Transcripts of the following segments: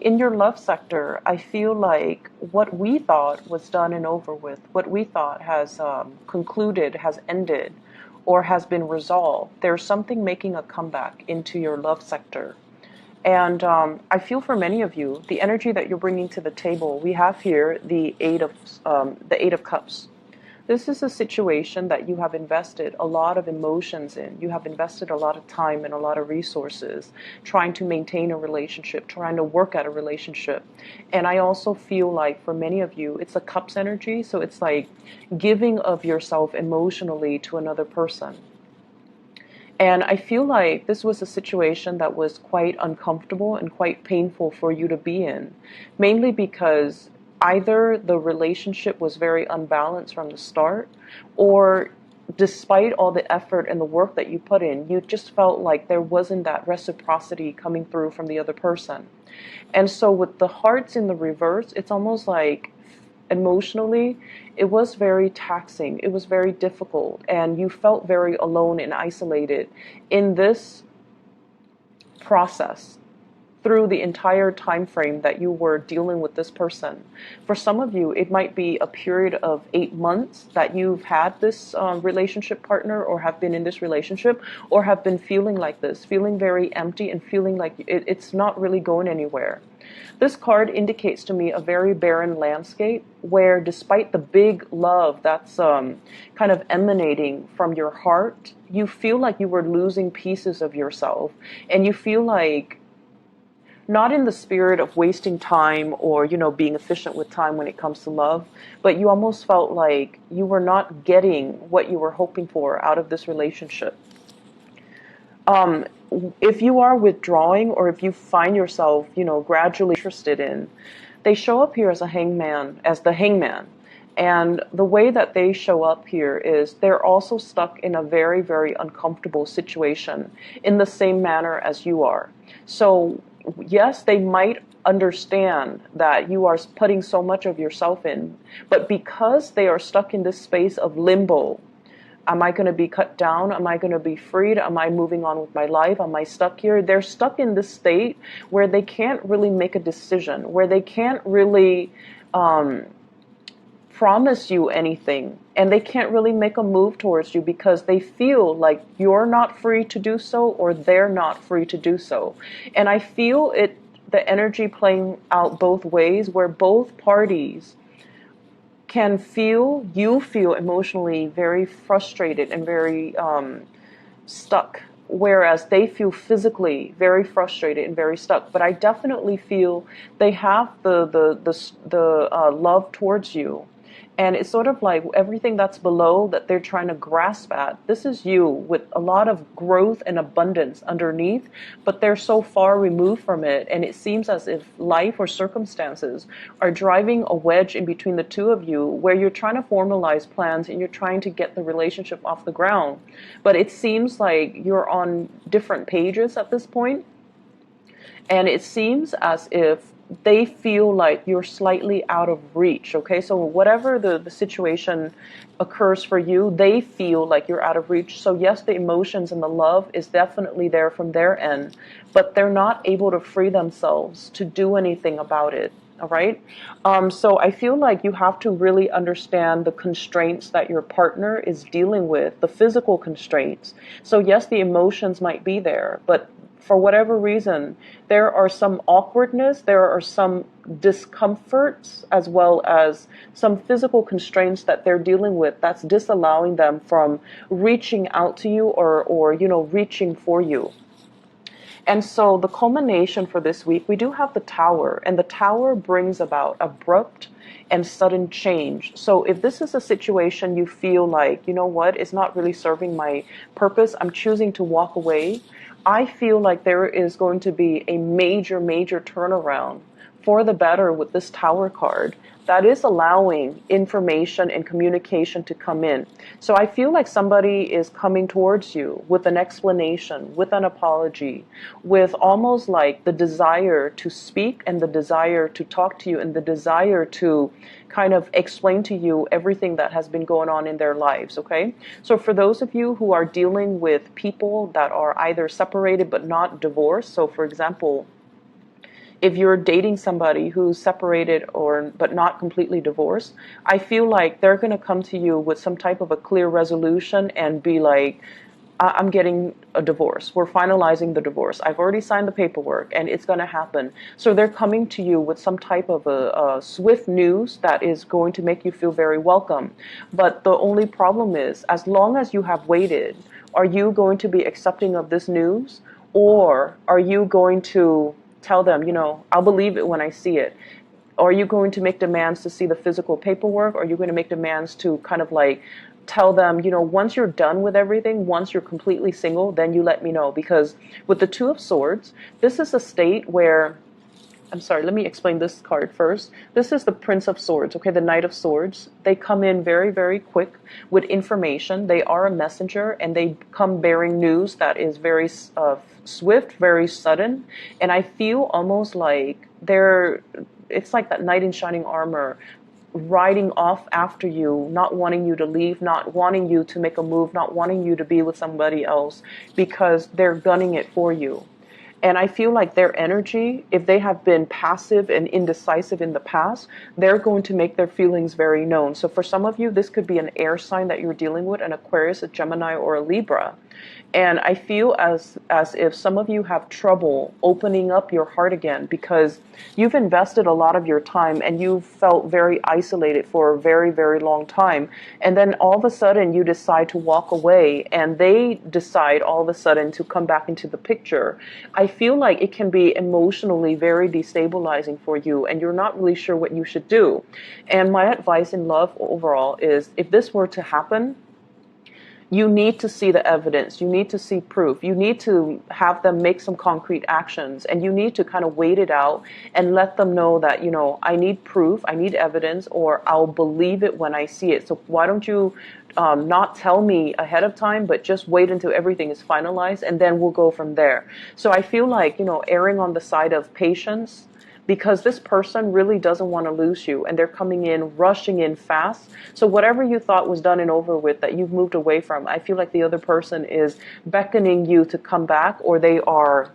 In your love sector, I feel like what we thought was done and over with, what we thought has concluded, has ended, or has been resolved, there's something making a comeback into your love sector. And I feel for many of you, the energy that you're bringing to the table, we have here the Eight of Cups. This is a situation that you have invested a lot of emotions in. You have invested a lot of time and a lot of resources trying to maintain a relationship, trying to work at a relationship. And I also feel like for many of you, it's a cups energy. So it's like giving of yourself emotionally to another person. And I feel like this was a situation that was quite uncomfortable and quite painful for you to be in, mainly because either the relationship was very unbalanced from the start, or despite all the effort and the work that you put in, you just felt like there wasn't that reciprocity coming through from the other person. And so with the hearts in the reverse, it's almost like emotionally, it was very taxing. It was very difficult, and you felt very alone and isolated in this process through the entire time frame that you were dealing with this person. For some of you, it might be a period of 8 months that you've had this relationship partner, or have been in this relationship, or have been feeling like this, feeling very empty and feeling like it's not really going anywhere. This card indicates to me a very barren landscape where, despite the big love that's kind of emanating from your heart, you feel like you were losing pieces of yourself, and you feel like, not in the spirit of wasting time or, being efficient with time when it comes to love, but you almost felt like you were not getting what you were hoping for out of this relationship. Um, if you are withdrawing, or if you find yourself, gradually interested in, they show up here as the hangman. And the way that they show up here is they're also stuck in a very, very uncomfortable situation in the same manner as you are. So, yes, they might understand that you are putting so much of yourself in, but because they are stuck in this space of limbo, am I going to be cut down? Am I going to be freed? Am I moving on with my life? Am I stuck here? They're stuck in this state where they can't really make a decision, where they can't really promise you anything, and they can't really make a move towards you because they feel like you're not free to do so, or they're not free to do so. And I feel the energy playing out both ways, where both parties can you feel emotionally very frustrated and very stuck, whereas they feel physically very frustrated and very stuck. But I definitely feel they have the love towards you. And it's sort of like everything that's below that they're trying to grasp at. This is you with a lot of growth and abundance underneath, but they're so far removed from it. And it seems as if life or circumstances are driving a wedge in between the two of you, where you're trying to formalize plans and you're trying to get the relationship off the ground. But it seems like you're on different pages at this point. And it seems as if they feel like you're slightly out of reach. Okay, so whatever the situation occurs for you, they feel like you're out of reach. So yes, the emotions and the love is definitely there from their end, but they're not able to free themselves to do anything about it. All right. So I feel like you have to really understand the constraints that your partner is dealing with, the physical constraints. So yes, the emotions might be there, but for whatever reason, there are some awkwardness, there are some discomforts, as well as some physical constraints that they're dealing with that's disallowing them from reaching out to you, or reaching for you. And so the culmination for this week, we do have the Tower, and the Tower brings about abrupt and sudden change. So if this is a situation you feel like, what, it's not really serving my purpose, I'm choosing to walk away, I feel like there is going to be a major, major turnaround for the better with this Tower card that is allowing information and communication to come in. So I feel like somebody is coming towards you with an explanation, with an apology, with almost like the desire to speak and the desire to talk to you and the desire to kind of explain to you everything that has been going on in their lives, okay? So for those of you who are dealing with people that are either separated but not divorced, so for example, If you're dating somebody who's separated or but not completely divorced, I feel like they're going to come to you with some type of a clear resolution and be like, I'm getting a divorce. We're finalizing the divorce. I've already signed the paperwork and it's going to happen. So they're coming to you with some type of a swift news that is going to make you feel very welcome. But the only problem is, as long as you have waited, are you going to be accepting of this news? Or are you going to tell them, I'll believe it when I see it? Are you going to make demands to see the physical paperwork? Or are you going to make demands to kind of like tell them, once you're done with everything, once you're completely single, then you let me know? Because with the Two of Swords, this is a state where, I'm sorry, let me explain this card first. This is the Prince of Swords, okay, the Knight of Swords. They come in very, very quick with information. They are a messenger, and they come bearing news that is very swift, very sudden. And I feel almost like it's like that knight in shining armor riding off after you, not wanting you to leave, not wanting you to make a move, not wanting you to be with somebody else, because they're gunning it for you. And I feel like their energy, if they have been passive and indecisive in the past, they're going to make their feelings very known. So for some of you, this could be an air sign that you're dealing with, an Aquarius, a Gemini, or a Libra. And I feel as if some of you have trouble opening up your heart again, because you've invested a lot of your time and you've felt very isolated for a very, very long time. And then all of a sudden you decide to walk away, and they decide all of a sudden to come back into the picture. I feel like it can be emotionally very destabilizing for you, and you're not really sure what you should do. And my advice in love overall is, if this were to happen, you need to see the evidence. You need to see proof. You need to have them make some concrete actions, and you need to kind of wait it out and let them know that, I need proof, I need evidence, or I'll believe it when I see it. So why don't you not tell me ahead of time, but just wait until everything is finalized, and then we'll go from there. So I feel like, erring on the side of patience, because this person really doesn't want to lose you, and they're coming in, rushing in fast. So whatever you thought was done and over with, that you've moved away from, I feel like the other person is beckoning you to come back, or they are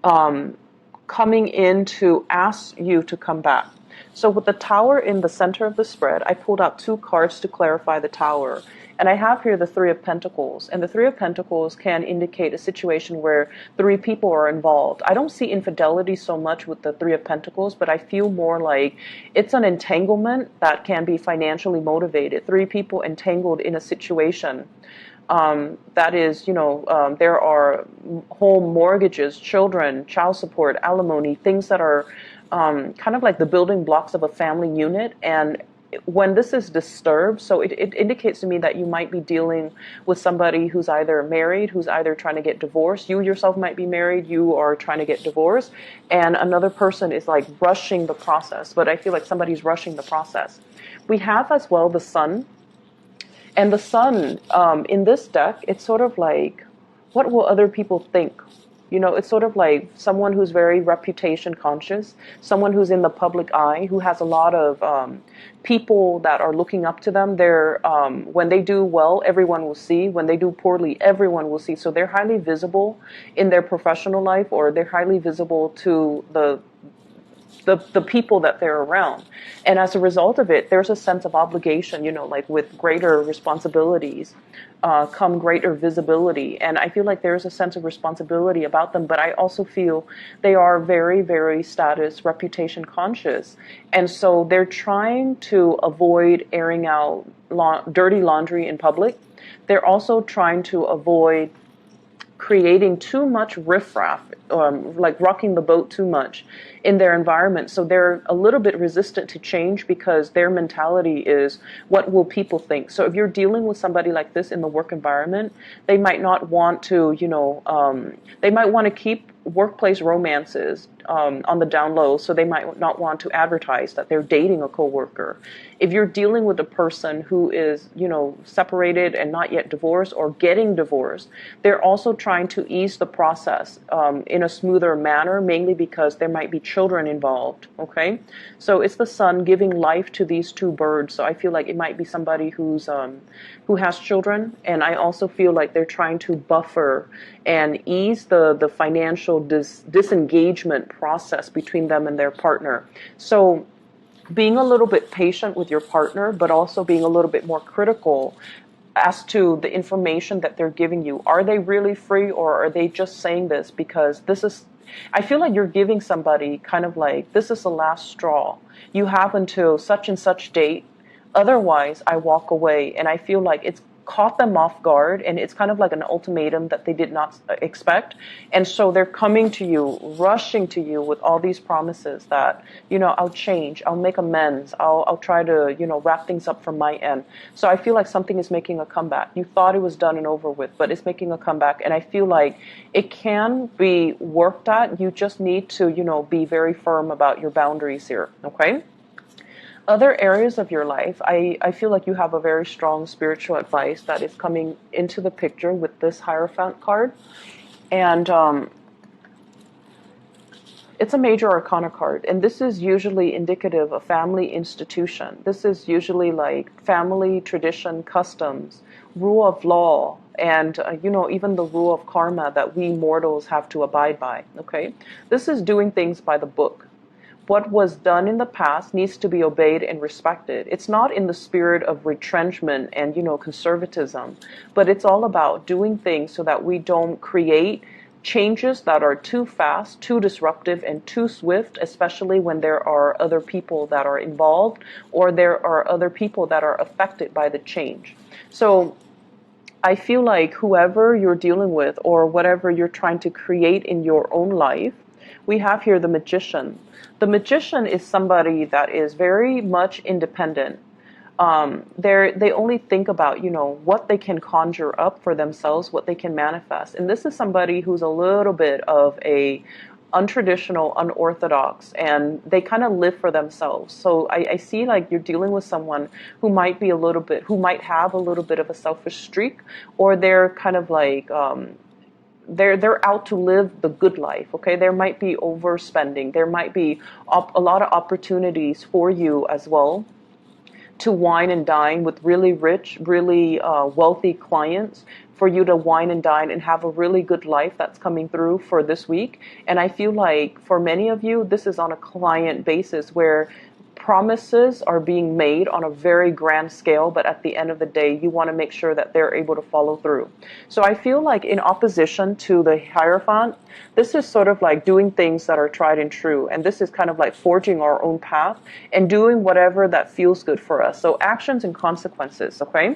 coming in to ask you to come back. So with the Tower in the center of the spread, I pulled out two cards to clarify the Tower. And I have here the Three of Pentacles. And the Three of Pentacles can indicate a situation where three people are involved. I don't see infidelity so much with the Three of Pentacles, but I feel more like it's an entanglement that can be financially motivated. Three people entangled in a situation. That is, there are home mortgages, children, child support, alimony, things that are kind of like the building blocks of a family unit. And when this is disturbed, so it indicates to me that you might be dealing with somebody who's either married, who's either trying to get divorced. You yourself might be married, you are trying to get divorced, and another person is like rushing the process. But I feel like somebody's rushing the process. We have as well the Sun. And the Sun, in this deck, it's sort of like, what will other people think? It's sort of like someone who's very reputation conscious, someone who's in the public eye, who has a lot of people that are looking up to them. They're when they do well, everyone will see. When they do poorly, everyone will see. So they're highly visible in their professional life, or they're highly visible to the people that they're around. And as a result of it, there's a sense of obligation, like with greater responsibilities come greater visibility. And I feel like there's a sense of responsibility about them, but I also feel they are very, very status, reputation conscious. And so they're trying to avoid airing out dirty laundry in public. They're also trying to avoid creating too much riffraff, like rocking the boat too much in their environment. So they're a little bit resistant to change because their mentality is, what will people think? So if you're dealing with somebody like this in the work environment, they might not want to, they might want to keep workplace romances on the down low, so they might not want to advertise that they're dating a coworker. If you're dealing with a person who is, separated and not yet divorced or getting divorced, they're also trying to ease the process in a smoother manner, mainly because there might be children involved, okay? So it's the Sun giving life to these two birds. So I feel like it might be somebody who has children, and I also feel like they're trying to buffer and ease the financial initial disengagement process between them and their partner. So being a little bit patient with your partner, but also being a little bit more critical as to the information that they're giving you. Are they really free, or are they just saying this because this is, I feel like you're giving somebody kind of like, this is the last straw. You have until such and such date. Otherwise, I walk away. And I feel like it's caught them off guard, and it's kind of like an ultimatum that they did not expect. And so they're coming to you, rushing to you with all these promises that, I'll change, I'll make amends, I'll try to, wrap things up from my end. So I feel like something is making a comeback. You thought it was done and over with, but it's making a comeback. And I feel like it can be worked at. You just need to, be very firm about your boundaries here, okay? Other areas of your life, I feel like you have a very strong spiritual advice that is coming into the picture with this Hierophant card. And it's a major arcana card. And this is usually indicative of family institution. This is usually like family tradition, customs, rule of law, and, even the rule of karma that we mortals have to abide by, okay? This is doing things by the book. What was done in the past needs to be obeyed and respected. It's not in the spirit of retrenchment and, conservatism, but it's all about doing things so that we don't create changes that are too fast, too disruptive, and too swift, especially when there are other people that are involved or there are other people that are affected by the change. So I feel like whoever you're dealing with or whatever you're trying to create in your own life, we have here the Magician. The Magician is somebody that is very much independent. They only think about, what they can conjure up for themselves, what they can manifest. And this is somebody who's a little bit of a untraditional, unorthodox, and they kind of live for themselves. So I see like you're dealing with someone who might have a little bit of a selfish streak, or they're kind of like, they're out to live the good life, okay? There might be overspending. There might be a lot of opportunities for you as well to wine and dine with really rich, really wealthy clients, for you to wine and dine and have a really good life that's coming through for this week. And I feel like for many of you, this is on a client basis where promises are being made on a very grand scale, but at the end of the day, you want to make sure that they're able to follow through. So I feel like in opposition to the Hierophant, this is sort of like doing things that are tried and true. And this is kind of like forging our own path and doing whatever that feels good for us. So actions and consequences, okay?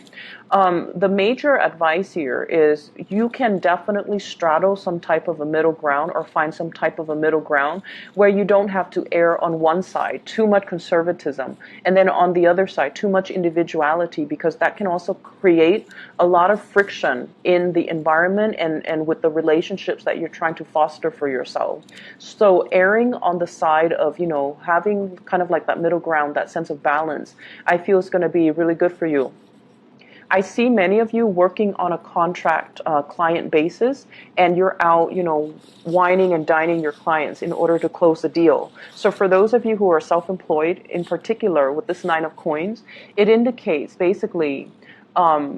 The major advice here is you can definitely straddle some type of a middle ground or find some type of a middle ground where you don't have to err on one side, too much conservatism, and then on the other side, too much individuality, because that can also create a lot of friction in the environment and with the relationships that you're trying to foster for yourself. So erring on the side of, having kind of like that middle ground, that sense of balance, I feel is going to be really good for you. I see many of you working on a contract client basis, and you're out, wining and dining your clients in order to close the deal. So for those of you who are self-employed, in particular with this Nine of Coins, it indicates basically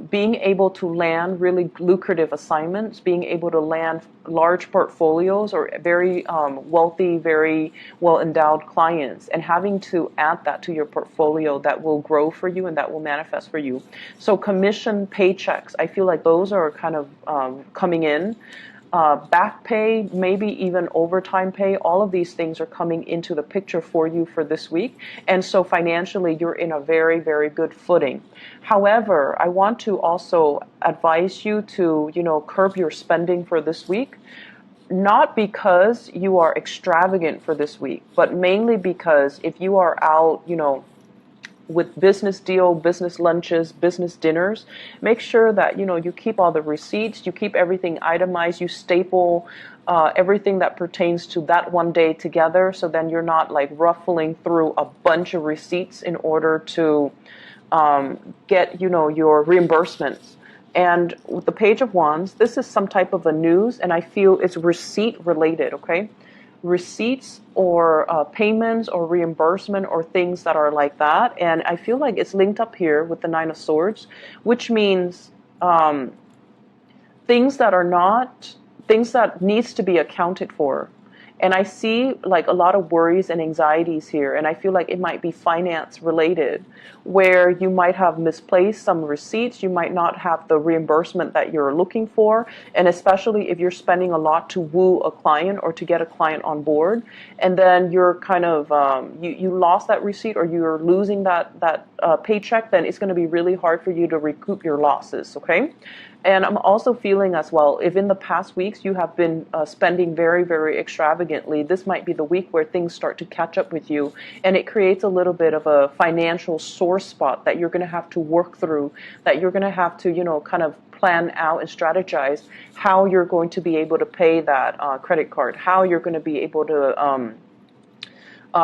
being able to land really lucrative assignments, being able to land large portfolios or very wealthy, very well-endowed clients, and having to add that to your portfolio that will grow for you and that will manifest for you. So commission paychecks, I feel like those are kind of coming in. Back pay, maybe even overtime pay, all of these things are coming into the picture for you for this week. And so financially, you're in a very, very good footing. However, I want to also advise you to, curb your spending for this week. Not because you are extravagant for this week, but mainly because if you are out, with business deal, business lunches, business dinners, make sure that, you keep all the receipts, you keep everything itemized, you staple everything that pertains to that one day together, so then you're not like ruffling through a bunch of receipts in order to get, your reimbursements. And with the Page of Wands, this is some type of a news, and I feel it's receipt related, okay? Receipts or payments or reimbursement or things that are like that. And I feel like it's linked up here with the Nine of Swords, which means things that are not things that needs to be accounted for. And I see like a lot of worries and anxieties here. And I feel like it might be finance related, where you might have misplaced some receipts. You might not have the reimbursement that you're looking for. And especially if you're spending a lot to woo a client or to get a client on board. And then you're kind of, you lost that receipt, or you're losing that paycheck, then it's going to be really hard for you to recoup your losses. Okay. And I'm also feeling as well, if in the past weeks you have been spending very, very extravagantly, this might be the week where things start to catch up with you. And it creates a little bit of a financial sore spot that you're going to have to work through, that you're going to have to, kind of plan out and strategize how you're going to be able to pay that credit card, how you're going to be able to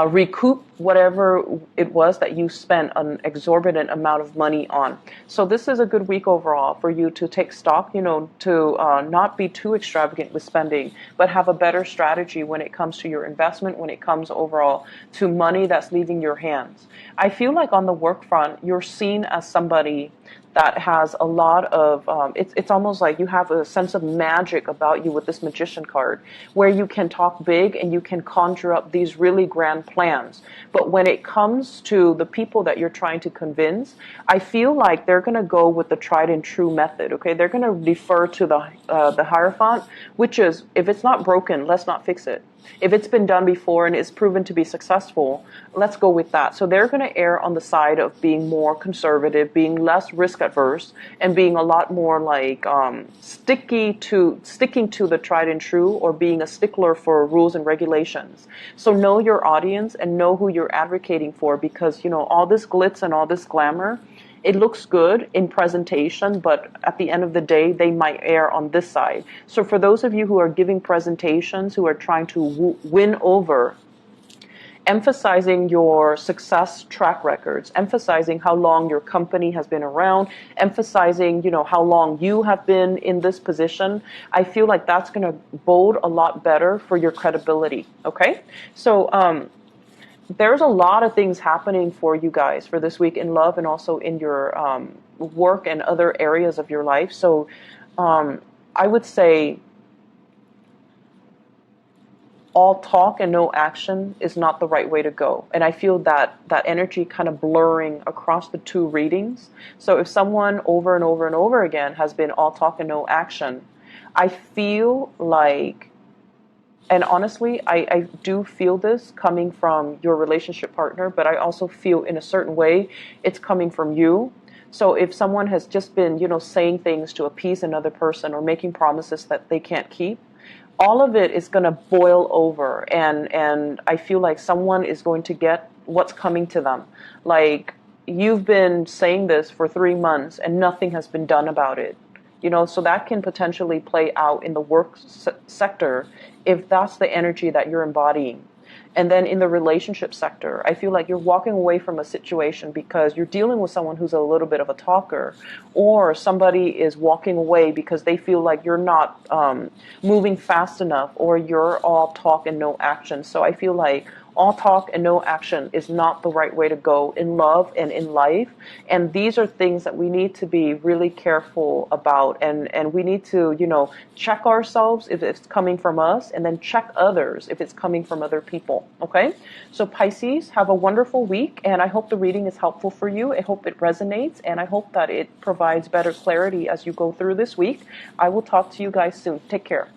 recoup whatever it was that you spent an exorbitant amount of money on. So this is a good week overall for you to take stock, to not be too extravagant with spending, but have a better strategy when it comes to your investment, when it comes overall to money that's leaving your hands. I feel like on the work front, you're seen as somebody that has a lot of, it's almost like you have a sense of magic about you with this magician card, where you can talk big and you can conjure up these really grand plans. But when it comes to the people that you're trying to convince, I feel like they're going to go with the tried and true method. Okay, they're going to defer to the Hierophant, which is, if it's not broken, let's not fix it. If it's been done before and it's proven to be successful, let's go with that. So they're going to err on the side of being more conservative, being less risk adverse, and being a lot more like sticking to the tried and true, or being a stickler for rules and regulations. So know your audience and know who you're advocating for, because all this glitz and all this glamour, it looks good in presentation, but at the end of the day, they might err on this side. So for those of you who are giving presentations, who are trying to win over, emphasizing your success track records, emphasizing how long your company has been around, emphasizing, how long you have been in this position, I feel like that's going to bode a lot better for your credibility. Okay? So, there's a lot of things happening for you guys for this week in love, and also in your work and other areas of your life. So I would say all talk and no action is not the right way to go. And I feel that energy kind of blurring across the two readings. So if someone over and over and over again has been all talk and no action, I feel like, and honestly, I do feel this coming from your relationship partner, but I also feel in a certain way it's coming from you. So if someone has just been, saying things to appease another person, or making promises that they can't keep, all of it is going to boil over. And I feel like someone is going to get what's coming to them. Like, you've been saying this for 3 months and nothing has been done about it. So that can potentially play out in the work sector if that's the energy that you're embodying. And then in the relationship sector, I feel like you're walking away from a situation because you're dealing with someone who's a little bit of a talker, or somebody is walking away because they feel like you're not moving fast enough, or you're all talk and no action. So I feel like all talk and no action is not the right way to go in love and in life. And these are things that we need to be really careful about. And we need to, check ourselves if it's coming from us, and then check others if it's coming from other people. Okay? So Pisces, have a wonderful week. And I hope the reading is helpful for you. I hope it resonates. And I hope that it provides better clarity as you go through this week. I will talk to you guys soon. Take care.